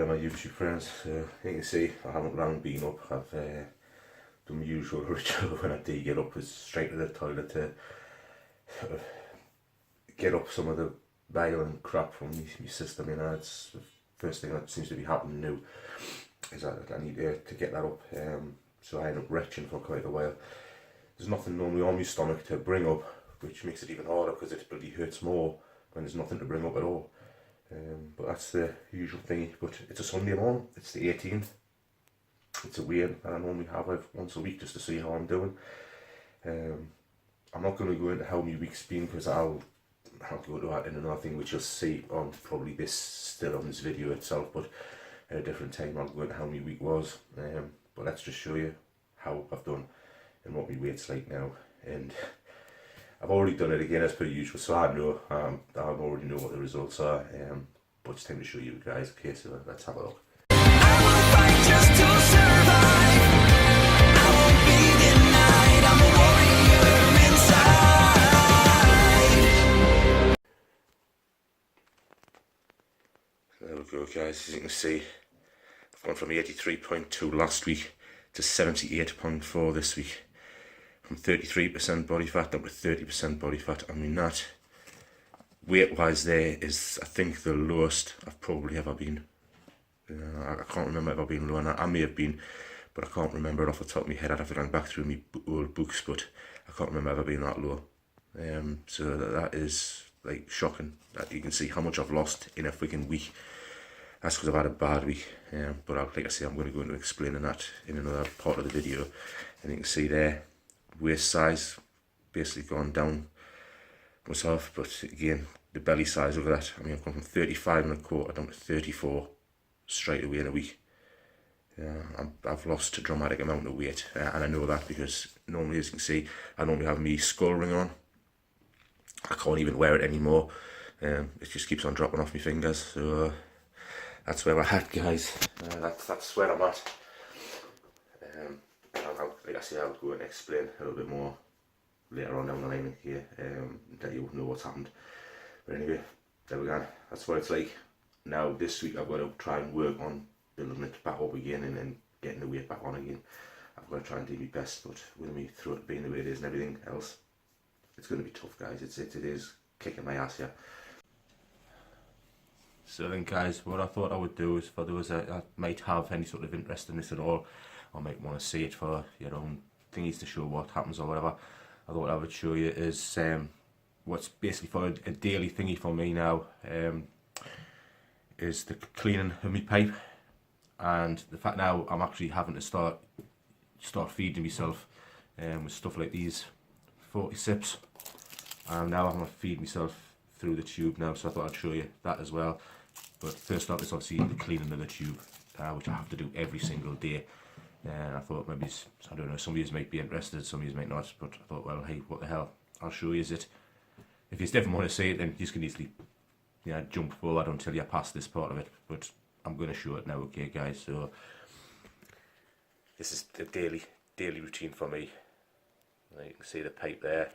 there, my YouTube friends. You can see I haven't long been up. I've done my usual ritual when I do get up, is straight to the toilet to get up some of the bile and crap from my system. You know, it's the first thing that seems to be happening now, is that I need to get that up. So I end up retching for quite a while. There's nothing normally on my stomach to bring up, which makes it even harder because it bloody hurts more when there's nothing to bring up at all. But that's the usual thingy. But it's a Sunday morning, it's the 18th. It's a weird that I normally have once a week just to see how I'm doing. I'm not going to go into how my week's been because I'll go to that in another thing which you'll see on probably still on this video itself, but at a different time I'll go into how my week was. But let's just show you how I've done and what my weight's like now. And I've already done it again as per usual, so I know I already know what the results are. But it's time to show you guys. Okay, so let's have a look. I will fight just to survive. I won't be denied. I'm a warrior inside. There we go, guys. As you can see, I've gone from 83.2 last week to 78.4 this week. From 33% body fat down to 30% body fat. I mean, that weight wise there is, I think, the lowest I've probably ever been. I can't remember ever being lower than that. I may have been, but I can't remember it off the top of my head. I'd have to go back through my old books, but I can't remember ever being that low. So that is like shocking that you can see how much I've lost in a freaking week. That's because I've had a bad week. But like I say, I'm going to go into explaining that in another part of the video. And you can see there, waist size basically gone down myself, but again the belly size, look at that. I mean, I've gone from 35.25 down to 34 straight away in a week. I've lost a dramatic amount of weight, and I know that because normally, as you can see, I normally have my skull ring on. I can't even wear it anymore. It just keeps on dropping off my fingers, so that's where we're at, guys. That's where I'm at. Like I say, I'll go and explain a little bit more later on down the line here, that you'll know what's happened. But anyway, there we go. That's what it's like. Now this week I've got to try and work on building it back up again and then getting the weight back on again. I've got to try and do my best, but with me throat being the way it is and everything else, it's going to be tough, guys. It is kicking my ass here. So then, guys, what I thought I would do is, for those that might have any sort of interest in this at all, or might want to see it for your own thingies to show what happens or whatever, I thought I would show you is what's basically for a daily thingy for me now, is the cleaning of my pipe. And the fact now I'm actually having to start feeding myself with stuff like these 40 sips. Now I'm going to feed myself through the tube now, so I thought I'd show you that as well. But first up is obviously the cleaning of the tube, which I have to do every single day. And I thought maybe, I don't know, some of you might be interested, some of you might not, but I thought, well, hey, what the hell, I'll show you it. If you definitely want to see it, then you can easily, you know, jump forward until you pass this part of it, but I'm going to show it now, okay, guys? So this is the daily routine for me. Now you can see the pipe there.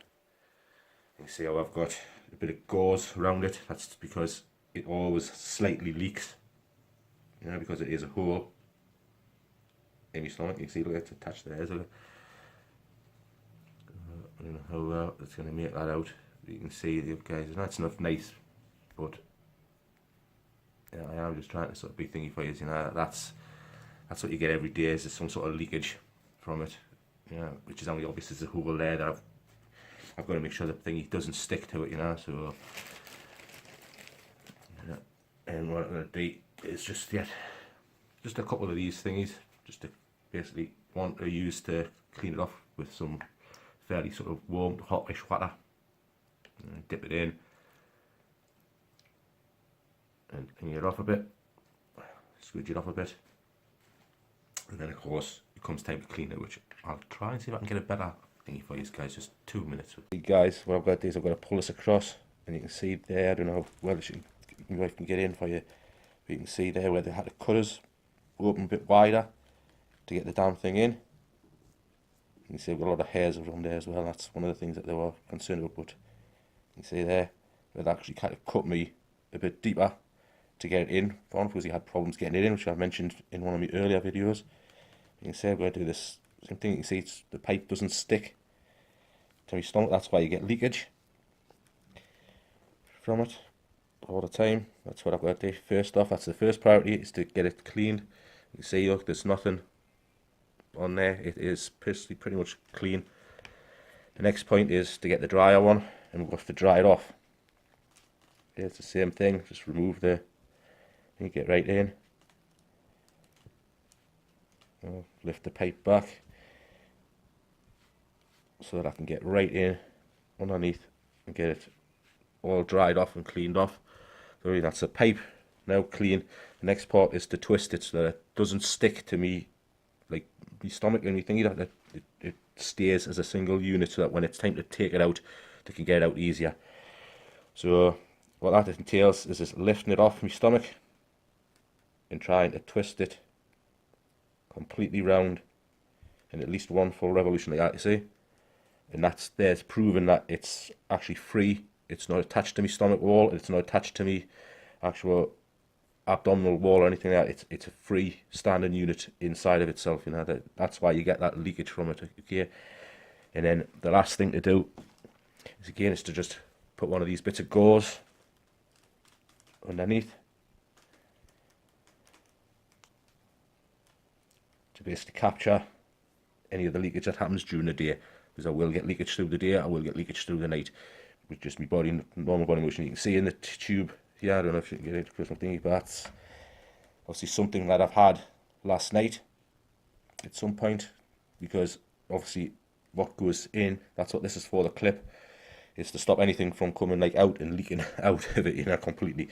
You can see how I've got a bit of gauze around it. That's because it always slightly leaks, you know, because it is a hole in my stomach. You can see, look, it's attached there, isn't it? I don't know how well it's going to make that out. You can see, guys, that's not nice, but yeah, I am just trying to sort of be thingy for you. You know, that's what you get every day, is some sort of leakage from it. You know, which is only obvious as a hole there that I've got to make sure the thingy doesn't stick to it. You know, so yeah. And what I'm going to do is just get just a couple of these thingies, just to basically want to use to clean it off with some fairly sort of warm, hotish water. Dip it in and clean it off a bit, squidge it off a bit, and then of course it comes time to clean it, which I'll try and see if I can get a better thingy for you guys. Just 2 minutes. Hey guys, what I've got is I've got to pull this across, and you can see there, I don't know how well my wife can get in for you, but you can see there where they had the cutters open a bit wider to get the damn thing in. You can see I've got a lot of hairs around there as well. That's one of the things that they were concerned about, but you can see there, it actually kind of cut me a bit deeper to get it in for him because he had problems getting it in, which I mentioned in one of my earlier videos. You can see I'm going to do this same thing. You can see the pipe doesn't stick to my stomach. That's why you get leakage from it all the time. That's what I've got to do. First off, that's the first priority, is to get it cleaned. You can see, look, there's nothing on there. It is pretty much clean. The next point is to get the dryer on, and we'll have to dry it off. Yeah, it's the same thing. Just remove the thing, get right in. I'll lift the pipe back so that I can get right in underneath and get it all dried off and cleaned off. So really, that's the pipe now clean. The next part is to twist it so that it doesn't stick to me, like my stomach or anything. It stays as a single unit, so that when it's time to take it out, they can get it out easier. So what that entails is just lifting it off my stomach and trying to twist it completely round in at least one full revolution, like that, you see. And there's proving that it's actually free. It's not attached to my stomach wall. It's not attached to me actual abdominal wall or anything like that. It's a free standing unit inside of itself. You know, that's why you get that leakage from it. Okay. And then the last thing to do is to just put one of these bits of gauze underneath to basically capture any of the leakage that happens during the day. Because I will get leakage through the day, I will get leakage through the night. With just my normal body motion. You can see in the tube here, I don't know if you can get it across my thingy, but that's obviously something that I've had last night at some point, because obviously what goes in, that's what this is for, the clip, is to stop anything from coming like out and leaking out of it, you know, completely.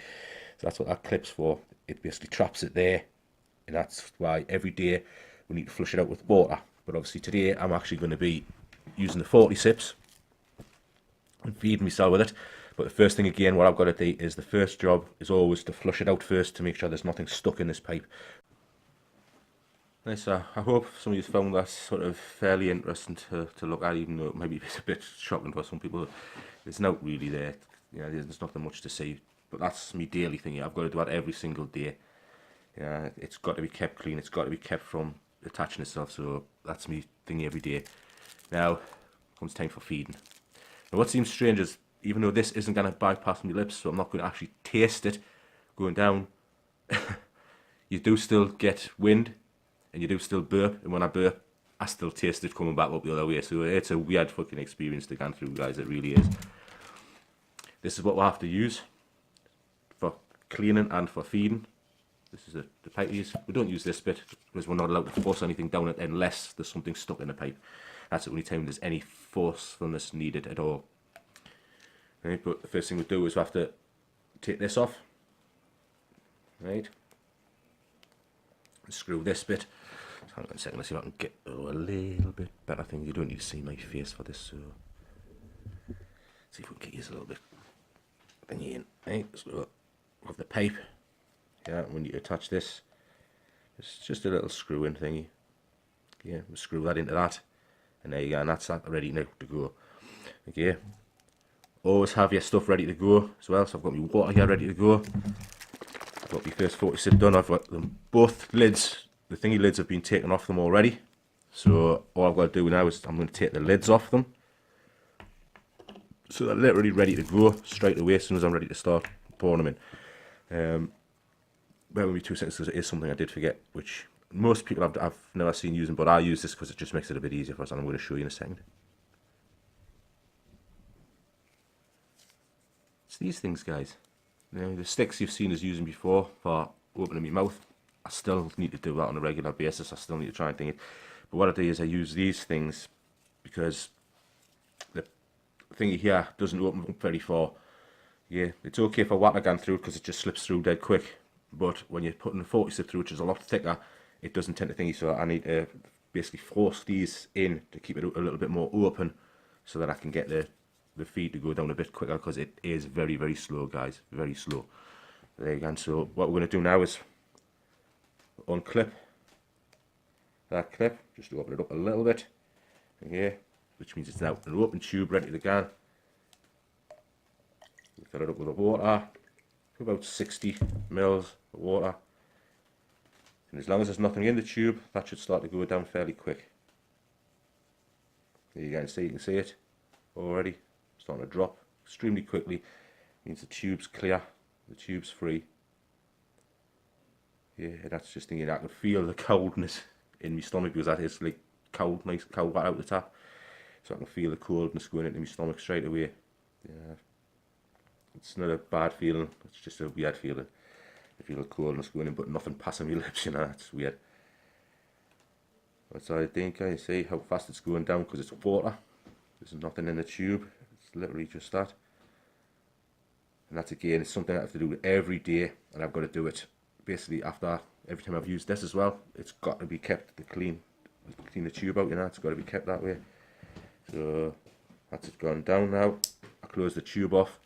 So that's what that clip's for. It basically traps it there, and that's why every day we need to flush it out with water. But obviously today I'm actually going to be using the 40 sips and feeding myself with it. But the first thing, again, what I've got to do is, the first job is always to flush it out first to make sure there's nothing stuck in this pipe. Nice, I hope some of you found that sort of fairly interesting to look at, even though maybe it's a bit shocking for some people. It's not really there, you know, there's nothing much to see. But that's my daily thing. I've got to do that every single day. Yeah, it's got to be kept clean. It's got to be kept from attaching itself. So that's me thing every day. Now comes time for feeding. Now what seems strange is, even though this isn't going to bypass my lips, so I'm not going to actually taste it going down, you do still get wind and you do still burp, and when I burp I still taste it coming back up the other way. So it's a weird fucking experience to go through, guys, it really is. This is what we'll have to use for cleaning and for feeding. This is the pipe we use. We don't use this bit because we're not allowed to force anything down it unless there's something stuck in the pipe. That's the only time there's any forcefulness needed at all. Right, but the first thing we do is we have to take this off. Right. Screw this bit. Hang on a second, let's see if I can get a little bit better thing. You don't need to see my face for this, so see if we can get this a little bit thingy in. Right, so we have the pipe. Yeah, we need to attach this. It's just a little screw in thingy. Yeah, we'll screw that into that. And there you go, and that's that ready now to go. Okay. Always have your stuff ready to go as well. So I've got my water here ready to go. I've got my first 40 sip done. I've got them both lids. The thingy lids have been taken off them already. So all I've got to do now is I'm going to take the lids off them. So they're literally ready to go straight away as soon as I'm ready to start pouring them in. Bear with me 2 seconds because it is something I did forget, which most people I've never seen using, but I use this because it just makes it a bit easier for us, and I'm going to show you in a second. It's these things, guys. You know, the sticks you've seen us using before for opening my mouth, I still need to do that on a regular basis. I still need to try and think it. But what I do is I use these things because the thingy here doesn't open up very far. Yeah, it's okay for water going through because it just slips through dead quick. But when you're putting a 40 sip through, which is a lot thicker, it doesn't tend to thingy. So I need to basically force these in to keep it a little bit more open so that I can get the feed to go down a bit quicker, because it is very, very slow, guys. Very slow. There you go. So what we're going to do now is unclip that clip, just to open it up a little bit. Okay, which means it's now an open tube ready to go. Fill it up with the water. about 60 mils of water. And as long as there's nothing in the tube, that should start to go down fairly quick. There you can see it already starting to drop extremely quickly. Means the tube's clear, the tube's free. Yeah, that's just thinking I can feel the coldness in my stomach because that is like cold, nice cold water out the tap. So I can feel the coldness going into my stomach straight away. Yeah, it's not a bad feeling, it's just a weird feeling. I feel the coldness going in but nothing passing my lips, you know, it's weird. But so I think I see how fast it's going down because it's water. There's nothing in the tube, it's literally just that. And that's again, it's something I have to do every day, and I've got to do it basically after every time I've used this as well. It's got to be kept to clean the tube out, you know, it's got to be kept that way. So that's it gone down now. I close the tube off.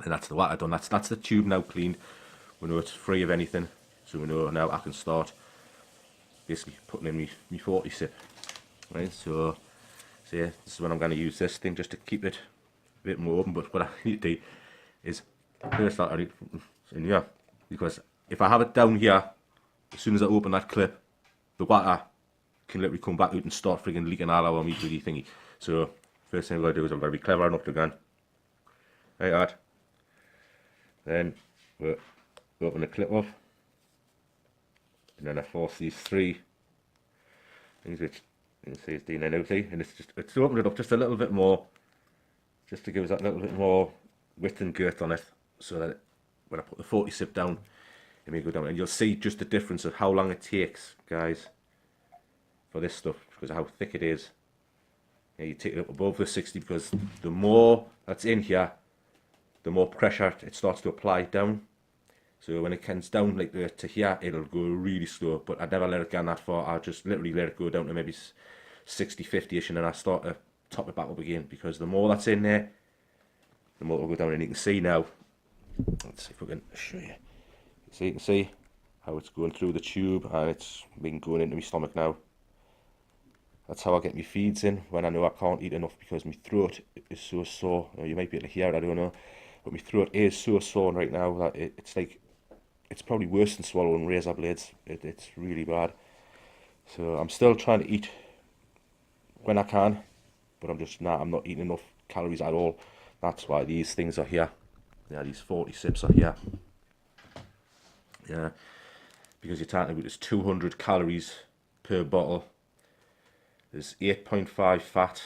And that's the water done. That's the tube now cleaned. We know it's free of anything. So we know now I can start basically putting in my 40 sip. Right, so yeah, this is when I'm going to use this thing just to keep it a bit more open. But what I need to do is first start in here, because if I have it down here, as soon as I open that clip, the water can literally come back out and start frigging leaking all over me bloody thingy. So first thing I've got to do is I've got to be clever enough to go like that. Then we'll open the clip off, and then I force these three things which you can see it's doing out, and it's opened it up just a little bit more, just to give us that little bit more width and girth on it, so that when I put the 40 sip down, it may go down, and you'll see just the difference of how long it takes, guys, for this stuff, because of how thick it is. Yeah, you take it up above the 60, because the more that's in here, the more pressure it starts to apply down. So when it comes down like to here, it'll go really slow, but I never let it go that far. I just literally let it go down to maybe 60, 50ish, and then I start to top it back up again, because the more that's in there, the more it'll go down. And you can see now, let's see if we can show you. So you can see how it's going through the tube, and it's been going into my stomach now. That's how I get my feeds in when I know I can't eat enough, because my throat is so sore. You might be able to hear it, I don't know, but my throat is so sore right now that it's like, it's probably worse than swallowing razor blades. It's really bad. So I'm still trying to eat when I can, but I'm not eating enough calories at all. That's why these things are here. Yeah, these 40 sips are here. Yeah, because you're talking about there's 200 calories per bottle. There's 8.5 fat.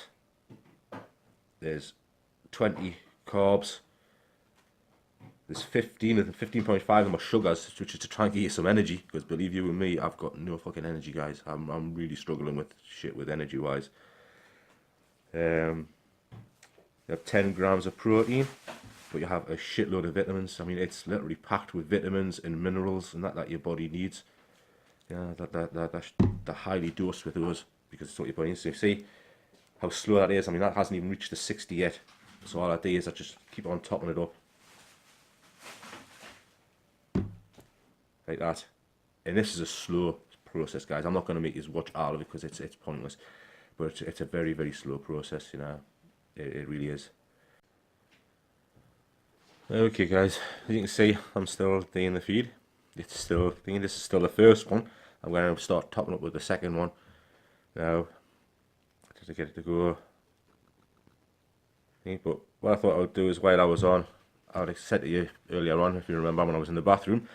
There's 20 carbs. There's 15.5 of them are sugars, which is to try and get you some energy, because believe you and me, I've got no fucking energy, guys. I'm really struggling with shit with energy wise. You have 10 grams of protein, but you have a shitload of vitamins. I mean, it's literally packed with vitamins and minerals and that your body needs. Yeah, they're highly dosed with those, because it's what your body needs. So you see how slow that is. I mean, that hasn't even reached the 60 yet. So all I do is I just keep on topping it up. Like that. And this is a slow process, guys. I'm not going to make you watch all of it, because it's pointless. But it's a very, very slow process, you know. It really is. Okay, guys. As you can see, I'm still doing the feed. It's still thinking this is still the first one. I'm going to start topping up with the second one now, just to get it to go. But what I thought I would do is, while I was on, I would have said to you earlier on, if you remember, when I was in the bathroom,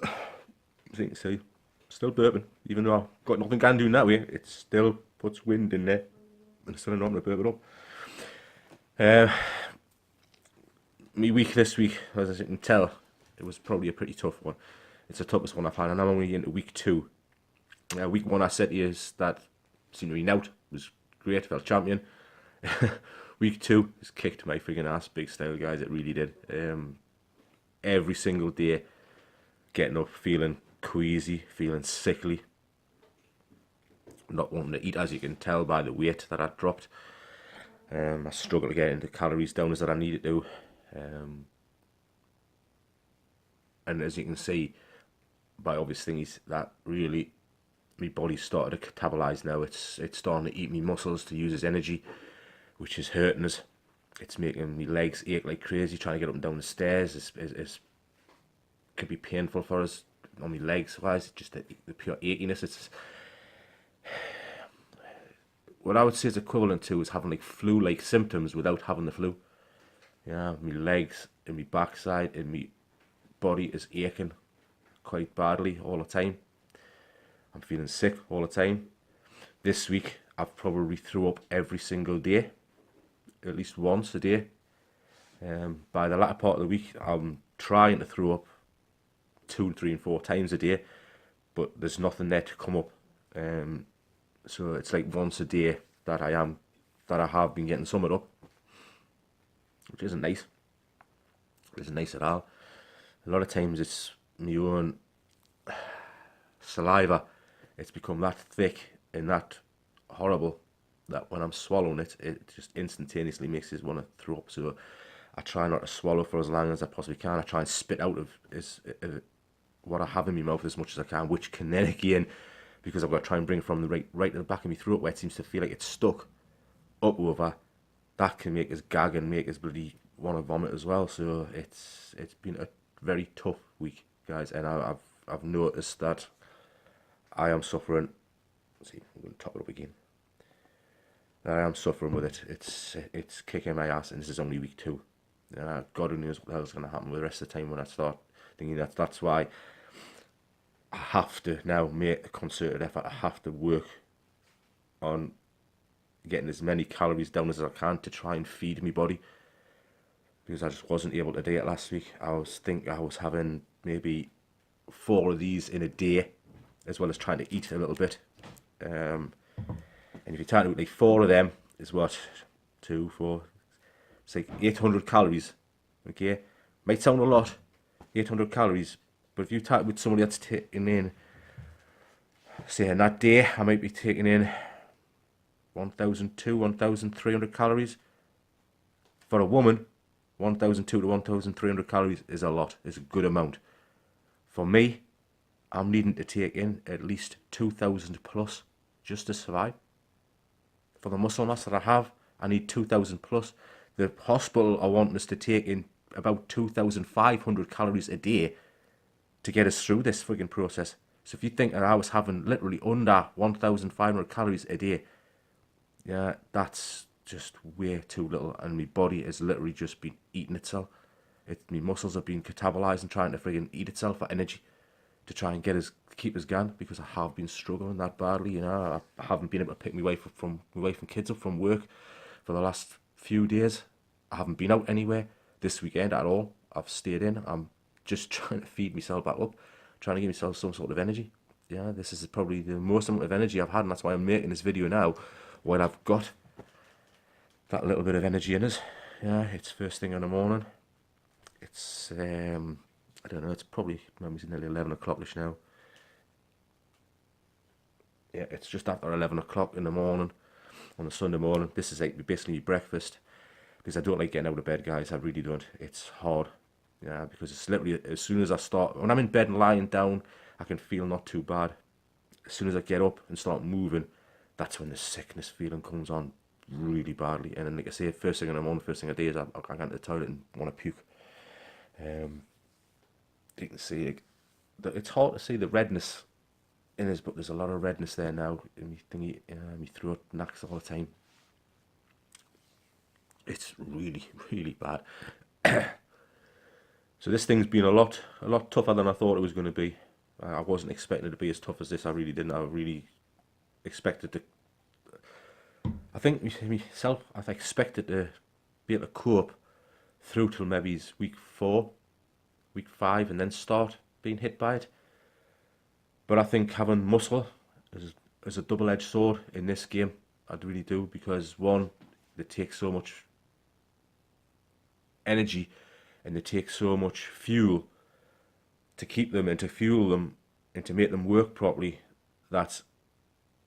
as you can see, still burping, even though I've got nothing can do that way, it still puts wind in there, and it's still not going to burp it up. My week this week, as you can tell, it was probably a pretty tough one. It's the toughest one I've had, and I'm only into week 2. Week 1, I said to you, is that seemed to be out, was great, felt champion. Week 2 has kicked my friggin' ass, big style, guys, it really did. Every single day, getting up feeling queasy, feeling sickly, not wanting to eat, as you can tell by the weight that I dropped. I struggle to get into calories down as that I needed to. And as you can see by obvious things, that really my body's started to catabolize now. It's starting to eat me muscles to use as energy, which is hurting us. it's making my legs ache like crazy. Trying to get up and down the stairs is can be painful for us on my legs. Wise, just the pure achiness. It's what I would say is equivalent to is having like flu-like symptoms without having the flu. Yeah, my legs and my backside and my body is aching quite badly all the time. I'm feeling sick all the time. This week I've probably threw up every single day, at least once a day. By the latter part of the week, I'm trying to throw up 2, 3, and 4 times a day, but there's nothing there to come up. So it's like once a day that I have been getting something up, which isn't nice. It isn't nice at all. A lot of times it's my own saliva. It's become that thick and that horrible that when I'm swallowing it, it just instantaneously makes us want to throw up. So I try not to swallow for as long as I possibly can. I try and spit out of what I have in my mouth as much as I can, which can then again, because I've got to try and bring it from the right to the back of my throat where it seems to feel like it's stuck up over. That can make us gag and make us bloody want to vomit as well. So it's been a very tough week, guys, and I've noticed that I am suffering. Let's see, I'm going to top it up again. I am suffering with it. It's kicking my ass, and this is only week 2. God who knows what the hell's going to happen with the rest of the time when I start thinking that. That's why I have to now make a concerted effort. I have to work on getting as many calories down as I can to try and feed my body, because I just wasn't able to do it last week. I was having maybe 4 of these in a day, as well as trying to eat a little bit. And if you're trying to like 4 of them is what 2, 4, it's like 800 calories. Okay, might sound a lot, 800 calories, but if you talk with somebody that's taking in, say in that day, I might be taking in 1,200, 1,300 calories. For a woman, 1,200 to 1,300 calories is a lot. It's a good amount. For me, I'm needing to take in at least 2,000 plus just to survive. For the muscle mass that I have, I need 2,000 plus. The hospital are wanting us to take in about 2,500 calories a day to get us through this frigging process. So if you think that I was having literally under 1,500 calories a day, yeah, that's just way too little, and my body has literally just been eating itself. My muscles have been catabolizing, trying to friggin' eat itself for energy to try and keep us going, because I have been struggling that badly. You know, I haven't been able to pick my wife from kids up from work for the last few days. I haven't been out anywhere this weekend at all. I've stayed in. I'm just trying to feed myself back up, trying to give myself some sort of energy. Yeah, this is probably the most amount of energy I've had, and that's why I'm making this video now, while I've got that little bit of energy in us. Yeah, it's first thing in the morning. It's I don't know, it's probably maybe nearly 11 o'clock-ish now. Yeah, it's just after 11 o'clock in the morning on a Sunday morning. This is like basically breakfast, because I don't like getting out of bed, guys. I really don't. It's hard. Yeah, because it's literally as soon as I start, when I'm in bed and lying down, I can feel not too bad. As soon as I get up and start moving, that's when the sickness feeling comes on really badly. And then, like I say, first thing in the morning, first thing I do is I go into the toilet and want to puke. You can see it's hard to see the redness in us, but there's a lot of redness there now in my thingy, my throat knacks all the time. It's really, really bad. So this thing's been a lot tougher than I thought it was going to be. I wasn't expecting it to be as tough as this. I really didn't. I really expected to. I think myself, I expected to be able to cope through till maybe week 4, week 5, and then start being hit by it. But I think having muscle is a double-edged sword in this game. I really do, because one, they take so much energy and they take so much fuel to keep them and to fuel them and to make them work properly, that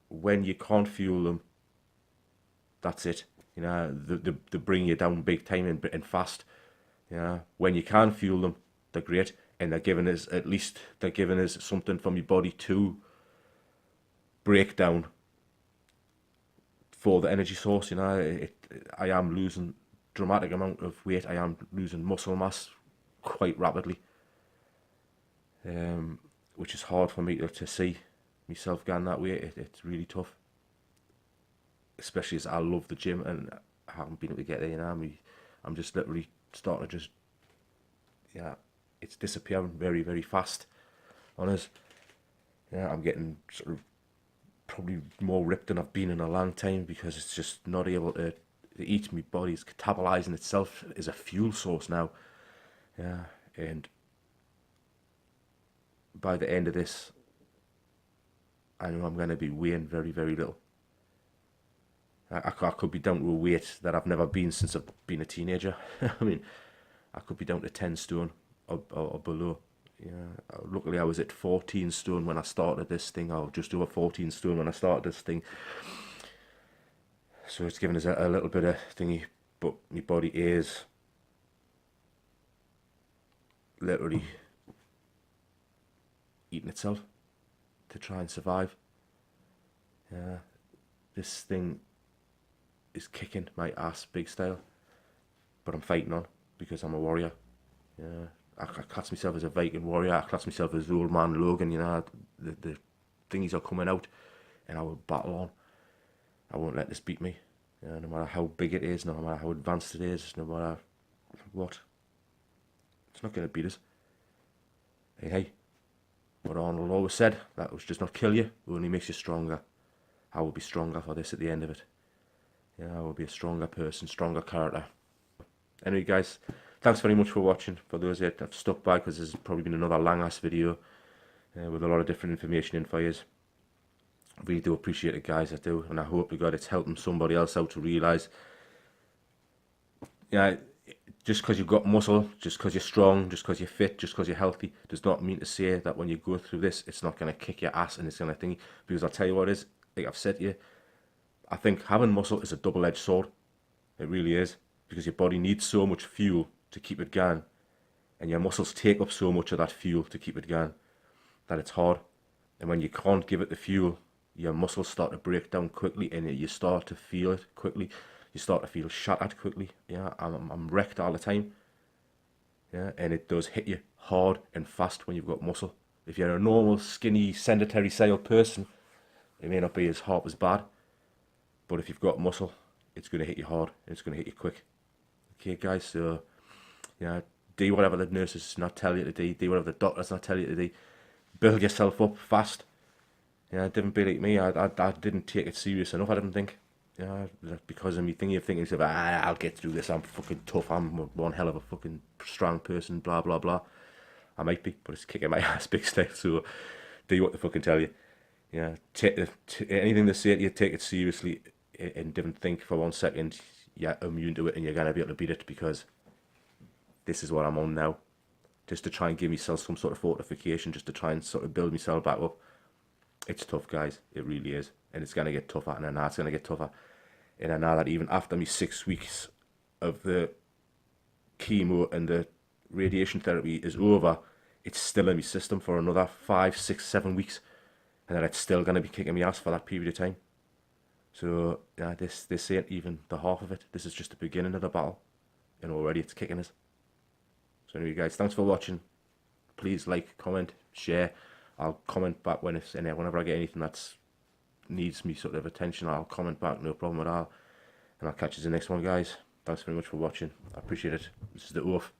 when you can't fuel them, that's it. You know, they bring you down big time and fast. You know, when you can fuel them, they're great, and they're giving us something from your body to break down for the energy source. You know, I am losing dramatic amount of weight, I am losing muscle mass quite rapidly, which is hard for me to see myself gain that weight. It's really tough, especially as I love the gym and I haven't been able to get there. I'm just literally starting to just, it's disappearing very, very fast on us. I'm getting sort of probably more ripped than I've been in a long time, because it's just not able to eat. My body's catabolizing itself as a fuel source now. And by the end of this, I know I'm going to be weighing very, very little. I could be down to a weight that I've never been since I've been a teenager. I mean, I could be down to 10 stone or below. Luckily I was at 14 stone when I started this thing, or just over 14 stone when I started this thing. So it's given us a little bit of thingy, but my body is literally eating itself to try and survive. This thing is kicking my ass big style, but I'm fighting on because I'm a warrior. I class myself as a Viking warrior. I class myself as the old man Logan. The thingies are coming out, and I will battle on. I won't let this beat me. No matter how big it is, no matter how advanced it is, no matter what, it's not going to beat us. Hey, what Arnold always said, that which does not kill you only makes you stronger. I will be stronger for this at the end of it. I will be a stronger person, stronger character. Anyway, guys, thanks very much for watching. For those that have stuck by, because this has probably been another long ass video with a lot of different information in for you. Really do appreciate it, guys. I do, and I hope to God it's helping somebody else out to realise, just because you've got muscle, just because you're strong, just because you're fit, just because you're healthy, does not mean to say that when you go through this, it's not going to kick your ass and it's going to thingy. Because I'll tell you what it is, like I've said to you, I think having muscle is a double-edged sword. It really is, because your body needs so much fuel to keep it going, and your muscles take up so much of that fuel to keep it going, that it's hard. And when you can't give it the fuel, your muscles start to break down quickly, and you start to feel it quickly. You start to feel shattered quickly. I'm wrecked all the time. And it does hit you hard and fast when you've got muscle. If you're a normal, skinny, sedentary style person, it may not be as hard as bad. But if you've got muscle, it's going to hit you hard, and it's going to hit you quick. Okay, guys, so, do whatever the nurses not tell you to do whatever the doctors not tell you to do. Build yourself up fast. Don't be like me. I didn't take it serious enough, I didn't think. Because of me thinking of things of, I'll get through this, I'm fucking tough, I'm one hell of a fucking strong person, blah, blah, blah. I might be, but it's kicking my ass big style, so do what they fucking tell you. Anything they say to you, take it seriously, and don't think for 1 second you're immune to it and you're going to be able to beat it, because this is what I'm on now. Just to try and give myself some sort of fortification, just to try and sort of build myself back up. It's tough, guys, it really is, and it's going to get tougher, and I know it's going to get tougher. And I know that even after me 6 weeks of the chemo and the radiation therapy is over, it's still in my system for another 5, 6, 7 weeks, and then it's still going to be kicking me ass for that period of time. So this ain't even the half of it. This is just the beginning of the battle, and already it's kicking us. So anyway, guys, thanks for watching. Please like, comment, share. I'll comment back whenever I get anything that needs me sort of attention. I'll comment back, no problem at all. And I'll catch you in the next one, guys. Thanks very much for watching. I appreciate it. This is the Oaf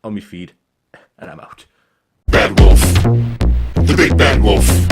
on my feed, and I'm out. Bad Wolf. The Big Bad Wolf.